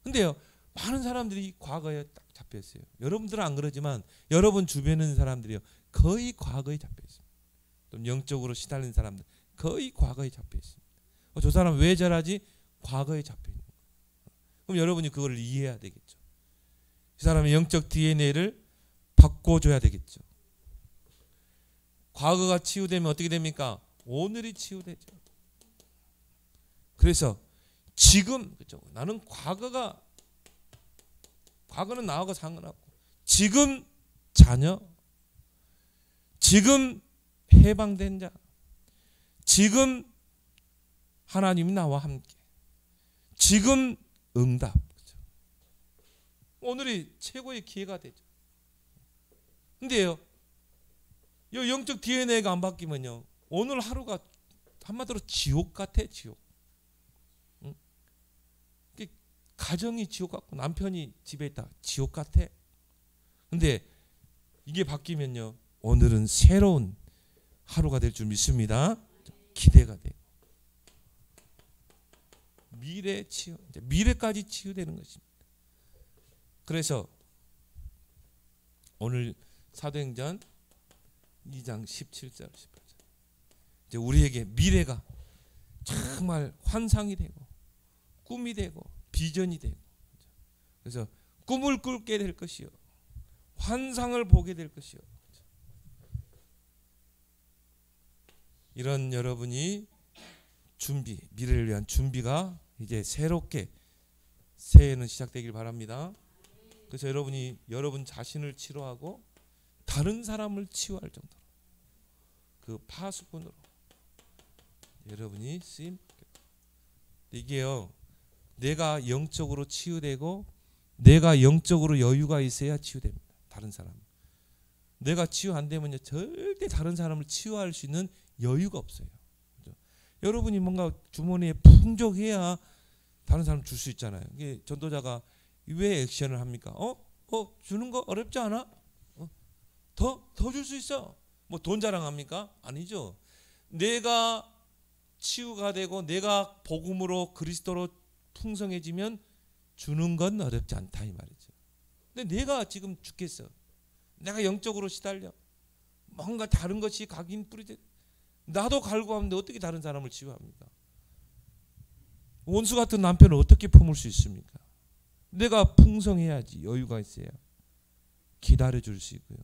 근데요 많은 사람들이 과거에 딱 잡혀 있어요. 여러분들은 안 그러지만 여러분 주변에 있는 사람들이요 거의 과거에 잡혀 있습니다. 좀 영적으로 시달린 사람들 거의 과거에 잡혀 있습니다. 저 사람 왜 저러지? 과거에 잡혀 있는 거예요. 그럼 여러분이 그걸 이해해야 되겠죠. 이 사람의 영적 DNA를 바꿔줘야 되겠죠. 과거가 치유되면 어떻게 됩니까? 오늘이 치유되죠. 그래서 지금, 그렇죠? 나는 과거는 나하고 상관없고 지금 자녀, 지금 해방된 자, 지금 하나님이 나와 함께, 지금 응답. 그렇죠? 오늘이 최고의 기회가 되죠. 근데요, 이 영적 DNA가 안 바뀌면요, 오늘 하루가 한마디로 지옥 같아, 지옥. 응? 가정이 지옥 같고 남편이 집에 있다, 지옥 같아. 근데 이게 바뀌면요, 오늘은 새로운 하루가 될 줄 믿습니다. 기대가 돼요. 미래 치유, 미래까지 치유되는 것입니다. 그래서 오늘 사도행전 2장 17절 18절, 이제 우리에게 미래가 정말 환상이 되고 꿈이 되고 비전이 되고, 그래서 꿈을 꿀게 될 것이요, 환상을 보게 될 것이요. 이런 여러분이 미래를 위한 준비가 이제 새롭게 새해는 시작되길 바랍니다. 그래서 여러분이 여러분 자신을 치료하고 다른 사람을 치유할 정도로 그 파수꾼으로 여러분이 쓰임. 이게요, 내가 영적으로 치유되고 내가 영적으로 여유가 있어야 치유됩니다. 다른 사람. 내가 치유 안 되면요, 절대 다른 사람을 치유할 수 있는 여유가 없어요. 그렇죠? 여러분이 뭔가 주머니에 풍족해야 다른 사람 줄 수 있잖아요. 이게 전도자가 왜 액션을 합니까? 주는 거 어렵지 않아? 더 줄 수 있어. 뭐 돈 자랑합니까? 아니죠. 내가 치유가 되고 내가 복음으로 그리스도로 풍성해지면 주는 건 어렵지 않다 이 말이죠. 근데 내가 지금 죽겠어. 내가 영적으로 시달려. 뭔가 다른 것이 각인 뿌리대. 나도 갈구하는데 어떻게 다른 사람을 치유합니까? 원수 같은 남편을 어떻게 품을 수 있습니까? 내가 풍성해야지, 여유가 있어야 기다려줄 수 있고요,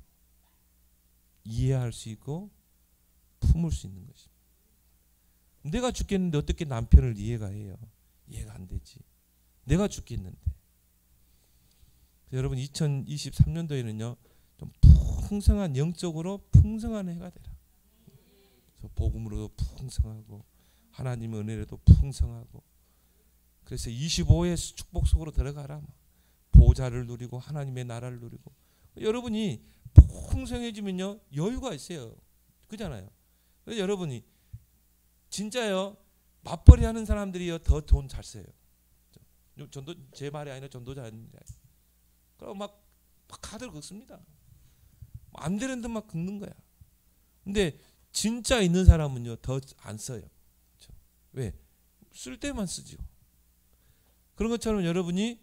이해할 수 있고 품을 수 있는 것입니다. 내가 죽겠는데 어떻게 남편을 이해가 해요? 이해가 안 되지. 내가 죽겠는데. 여러분 2023년도에는요 좀 풍성한, 영적으로 풍성한 해가 되라. 그래서 복음으로도 풍성하고 하나님의 은혜로도 풍성하고, 그래서 25의 축복 속으로 들어가라. 보좌를 누리고 하나님의 나라를 누리고. 여러분이 풍성해지면요 여유가 있어요. 그잖아요. 그래서 여러분이 진짜요, 맞벌이 하는 사람들이요 더 돈 잘 써요. 전도, 제 말이 아니라 전도자입니다. 그럼 막 카드를 긁습니다. 안 되는 듯 막 긁는 거야. 근데 진짜 있는 사람은요 더 안 써요. 그렇죠? 왜? 쓸 때만 쓰죠. 그런 것처럼 여러분이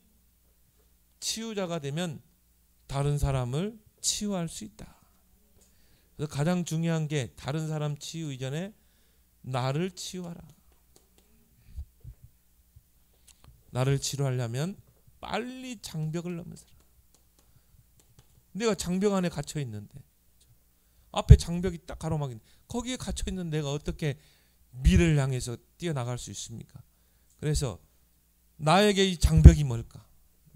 치유자가 되면 다른 사람을 치유할 수 있다. 그래서 가장 중요한 게 다른 사람 치유 이전에 나를 치유하라. 나를 치료하려면 빨리 장벽을 넘어서라. 내가 장벽 안에 갇혀 있는데, 앞에 장벽이 딱 가로막힌, 거기에 갇혀 있는 내가 어떻게 미래를 향해서 뛰어나갈 수 있습니까? 그래서 나에게 이 장벽이 뭘까?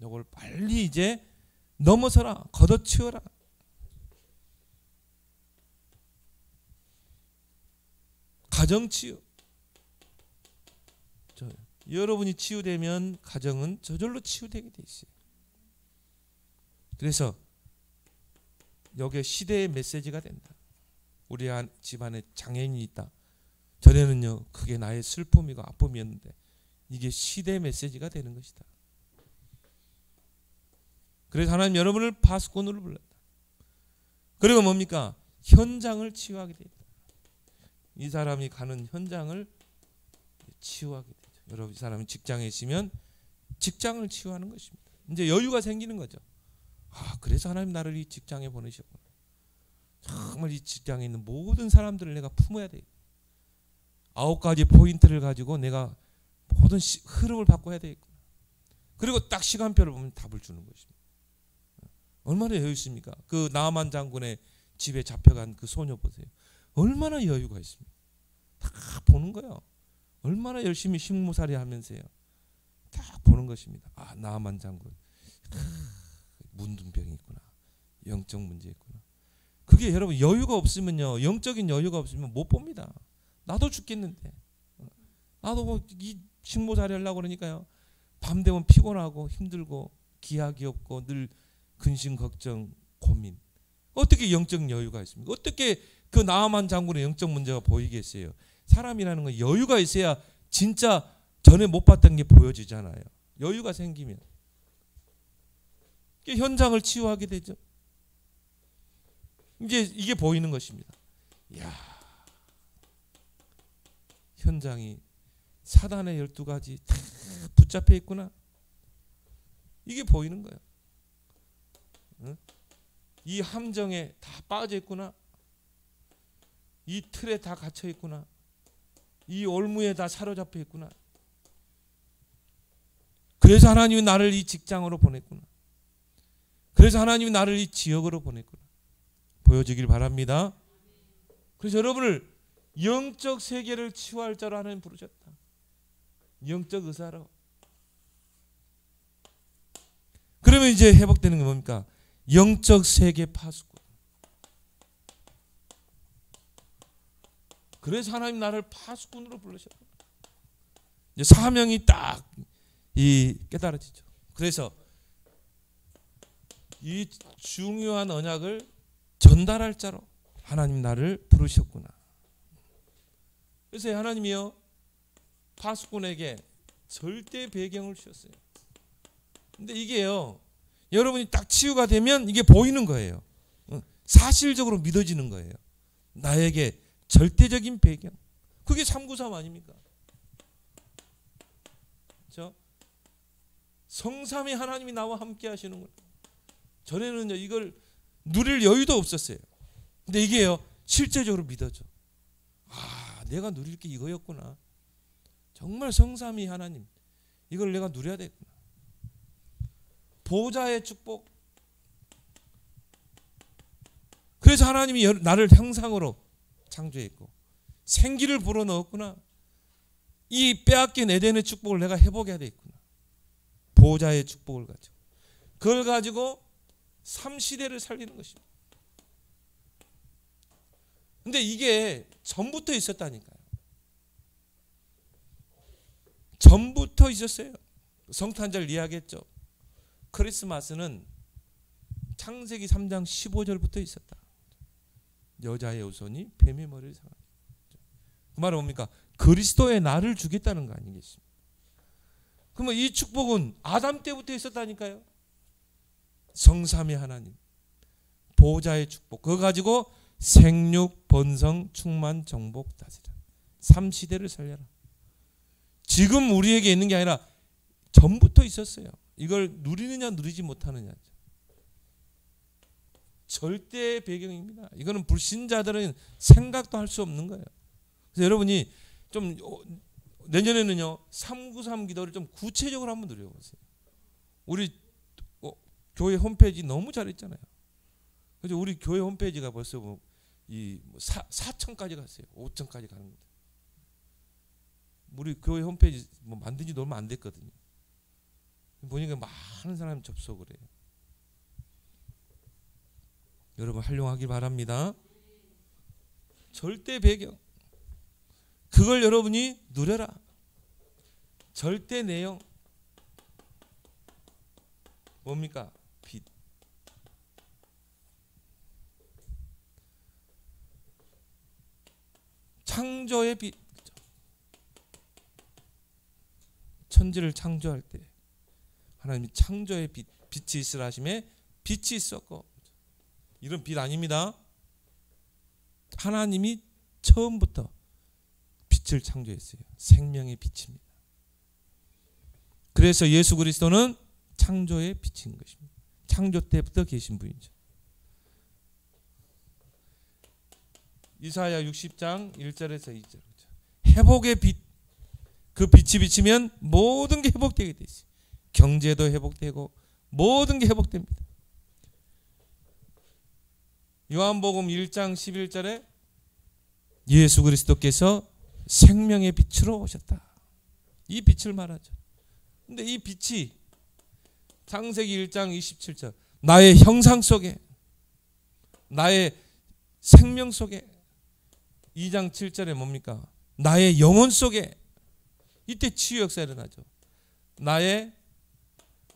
이걸 빨리 이제 넘어서라. 걷어치워라. 가정치유. 여러분이 치유되면 가정은 저절로 치유되게 돼 있어요. 그래서 여기에 시대의 메시지가 된다. 우리 집안에 장애인이 있다. 전에는요 그게 나의 슬픔이고 아픔이었는데 이게 시대의 메시지가 되는 것이다. 그래서 하나님 여러분을 파수꾼으로 불렀다. 그리고 뭡니까? 현장을 치유하게 되다. 이 사람이 가는 현장을 치유하게 되죠. 여러분, 이 사람이 직장에 있으면 직장을 치유하는 것입니다. 이제 여유가 생기는 거죠. 그래서 하나님 나를 이 직장에 보내셨구나. 정말 이 직장에 있는 모든 사람들을 내가 품어야 돼. 9가지 포인트를 가지고 내가 모든 흐름을 바꿔야 되겠구나. 그리고 딱 시간표를 보면 답을 주는 것입니다. 얼마나 여유 있습니까? 그 나아만 장군의 집에 잡혀간 그 소녀 보세요. 얼마나 여유가 있습니까? 다 보는 거예요. 얼마나 열심히 식모살이 하면서요. 딱 보는 것입니다. 아, 나아만 장군. 문둥병이 있구나. 영적 문제 있구나. 그게 여러분 여유가 없으면요. 영적인 여유가 없으면 못 봅니다. 나도 죽겠는데. 나도 뭐 이 식모살이 하려고 그러니까요. 밤 되면 피곤하고 힘들고 기약이 없고 늘 근심 걱정 고민. 어떻게 영적 여유가 있습니까? 어떻게 그 나아만 장군의 영적 문제가 보이겠어요? 사람이라는 건 여유가 있어야 진짜 전에 못 봤던 게 보여지잖아요. 여유가 생기면 현장을 치유하게 되죠. 이제 이게 보이는 것입니다. 이야, 현장이 사단의 12가지 다 붙잡혀 있구나. 이게 보이는 거예요. 응? 이 함정에 다 빠져 있구나. 이 틀에 다 갇혀 있구나. 이 올무에 다 사로잡혀 있구나. 그래서 하나님이 나를 이 직장으로 보냈구나. 그래서 하나님이 나를 이 지역으로 보냈구나. 보여주길 바랍니다. 그래서 여러분을 영적 세계를 치유할 자로 하나님 부르셨다. 영적 의사로. 그러면 이제 회복되는 게 뭡니까? 영적 세계 파수꾼. 그래서 하나님 나를 파수꾼으로 부르셨다. 이제 사명이 딱 깨달아지죠. 그래서 이 중요한 언약을 전달할 자로 하나님 나를 부르셨구나. 그래서 하나님이요 파수꾼에게 절대 배경을 주셨어요. 근데 이게요 여러분이 딱 치유가 되면 이게 보이는 거예요. 사실적으로 믿어지는 거예요. 나에게 절대적인 배경. 그게 393 아닙니까? 그렇죠? 성삼위 하나님이 나와 함께 하시는 거예요. 전에는요 이걸 누릴 여유도 없었어요. 근데 이게요 실제적으로 믿어져. 아, 내가 누릴 게 이거였구나. 정말 성삼위 하나님 이걸 내가 누려야 되겠구나. 보좌의 축복. 그래서 하나님이 나를 형상으로 창조했고 생기를 불어넣었구나. 이 빼앗긴 에덴의 축복을 내가 회복해야 되겠구나. 보좌의 축복을 가지고 그걸 가지고 3시대를 살리는 것입니다. 근데 이게 전부터 있었다니까요. 전부터 있었어요. 성탄절 이야기했죠. 크리스마스는 창세기 3장 15절부터 있었다. 여자의 후손이 뱀의 머리를 상하게. 그 말은 뭡니까? 그리스도의 나를 주겠다는 거 아니겠습니까? 그러면 이 축복은 아담 때부터 있었다니까요. 성삼위 하나님 보호자의 축복 그거 가지고 생육 번성 충만 정복 다스리라. 3시대를 살려라. 지금 우리에게 있는 게 아니라 전부터 있었어요. 이걸 누리느냐 누리지 못하느냐. 절대 배경입니다. 이거는 불신자들은 생각도 할 수 없는 거예요. 그래서 여러분이 좀 내년에는요 393 기도를 좀 구체적으로 한번 누려보세요. 우리 교회 홈페이지 너무 잘했잖아요. 그래서 우리 교회 홈페이지가 벌써 뭐 4천까지 갔어요. 5천까지 가는 거예요. 우리 교회 홈페이지 뭐 만든 지도 얼마 안 됐거든요. 보니까 많은 사람이 접속을 해요. 여러분 활용하길 바랍니다. 절대 배경 그걸 여러분이 누려라. 절대 내용 뭡니까? 빛. 창조의 빛. 천지를 창조할 때 하나님이 창조의 빛, 빛이 있으라 하심에 빛이 있었고 이런 빛 아닙니다. 하나님이 처음부터 빛을 창조했어요. 생명의 빛입니다. 그래서 예수 그리스도는 창조의 빛인 것입니다. 창조 때부터 계신 분이죠. 이사야 60장 1절에서 2절. 회복의 빛, 그 빛이 비치면 모든 게 회복되게 돼 있어요. 경제도 회복되고 모든 게 회복됩니다. 요한복음 1장 11절에 예수 그리스도께서 생명의 빛으로 오셨다. 이 빛을 말하죠. 근데 이 빛이 창세기 1장 27절 나의 형상 속에, 나의 생명 속에, 2장 7절에 뭡니까? 나의 영혼 속에, 이때 치유 역사 일어나죠. 나의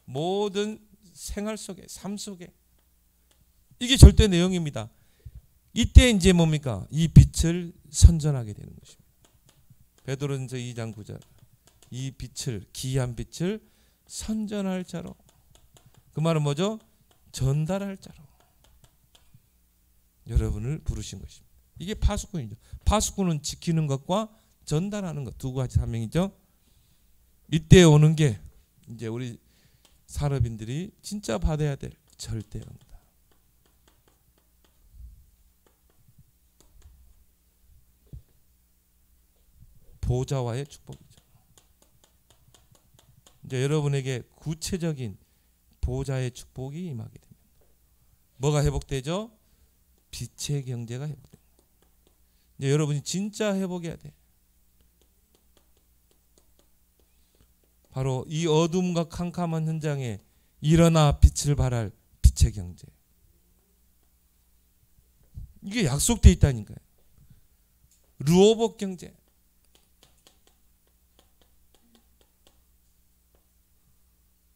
모든 생활 속에, 삶 속에, 이게 절대 내용입니다. 이때 이제 뭡니까? 이 빛을 선전하게 되는 것입니다. 베드로전서 2장 9절 이 빛을, 귀한 빛을 선전할 자로, 그 말은 뭐죠? 전달할 자로 여러분을 부르신 것입니다. 이게 파수꾼이죠. 파수꾼은 지키는 것과 전달하는 것, 두 가지 사명이죠. 이때 오는 게 이제 우리 산업인들이 진짜 받아야 될 절대 응답. 보좌와의 축복이죠. 이제 여러분에게 구체적인 보좌의 축복이 임하게 됩니다. 뭐가 회복되죠? 빛의 경제가 회복됩니다. 이제 여러분이 진짜 회복해야 돼. 바로 이 어둠과 캄캄한 현장에 일어나 빛을 발할 빛의 경제. 이게 약속돼 있다니까요. 르호복 경제.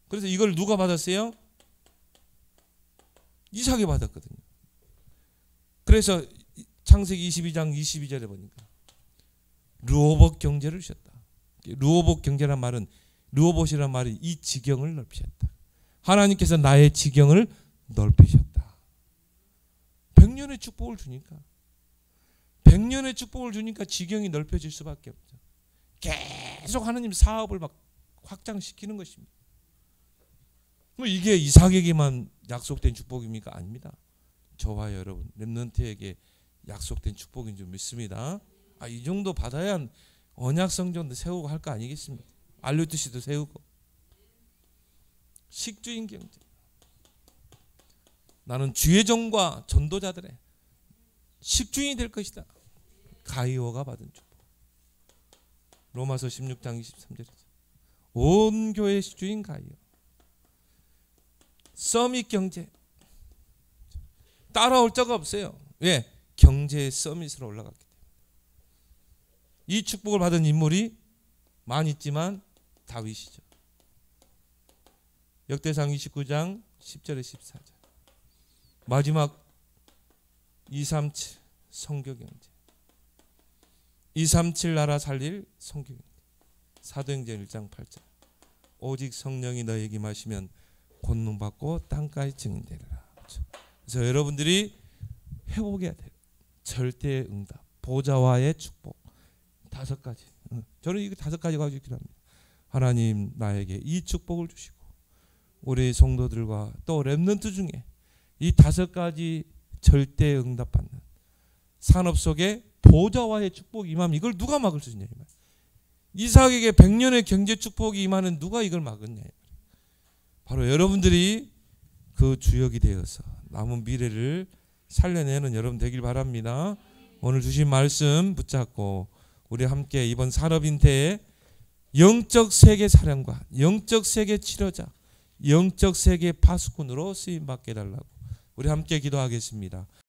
그래서 이걸 누가 받았어요? 이삭이 받았거든요. 그래서 창세기 22장 22절에 보니까 르호복 경제를 주셨다. 르호복 경제란 말은, 르호봇이란 말이 이 지경을 넓히셨다. 하나님께서 나의 지경을 넓히셨다. 100년의 축복을 주니까, 100년의 축복을 주니까 지경이 넓혀질 수밖에 없죠. 계속 하나님 사업을 막 확장시키는 것입니다. 이게 이삭에게만 약속된 축복입니까? 아닙니다. 저와 여러분 렘넌트에게 약속된 축복인 줄 믿습니다. 이 정도 받아야 언약 성전도 세우고 할 거 아니겠습니까? 알루트시도 세우고. 식주인 경제. 나는 주의 종과 전도자들의 식주인이 될 것이다. 가이오가 받은 축복. 로마서 16장 23절이죠. 온 교회의 식주인 가이오. 서밋 경제. 따라올 자가 없어요. 왜? 경제의 서밋으로 올라갔기 때문에. 이 축복을 받은 인물이 많이 있지만 다윗이죠. 역대상 29장 10절에 14절. 마지막 237 선교경제. 237 나라 살릴 선교경제. 사도행전 1장 8절. 오직 성령이 너에게 마시면 권능받고 땅까지 증인되리라. 그래서 여러분들이 회복해야 돼요. 절대 응답, 보좌와의 축복. 5가지. 저는 이거 5가지 가지고 기도합니다. 하나님 나에게 이 축복을 주시고 우리 성도들과 또 렘넌트 중에 이 5가지 절대 응답 받는 산업 속에 보좌와의 축복이 임하면 이걸 누가 막을 수 있냐. 이삭에게 100년의 경제 축복이 임하는 누가 이걸 막았냐. 바로 여러분들이 그 주역이 되어서 남은 미래를 살려내는 여러분 되길 바랍니다. 오늘 주신 말씀 붙잡고 우리 함께 이번 산업인태에 영적 세계 사령관, 영적 세계 치료자, 영적 세계 파수꾼으로 쓰임받게 해달라고 우리 함께 기도하겠습니다.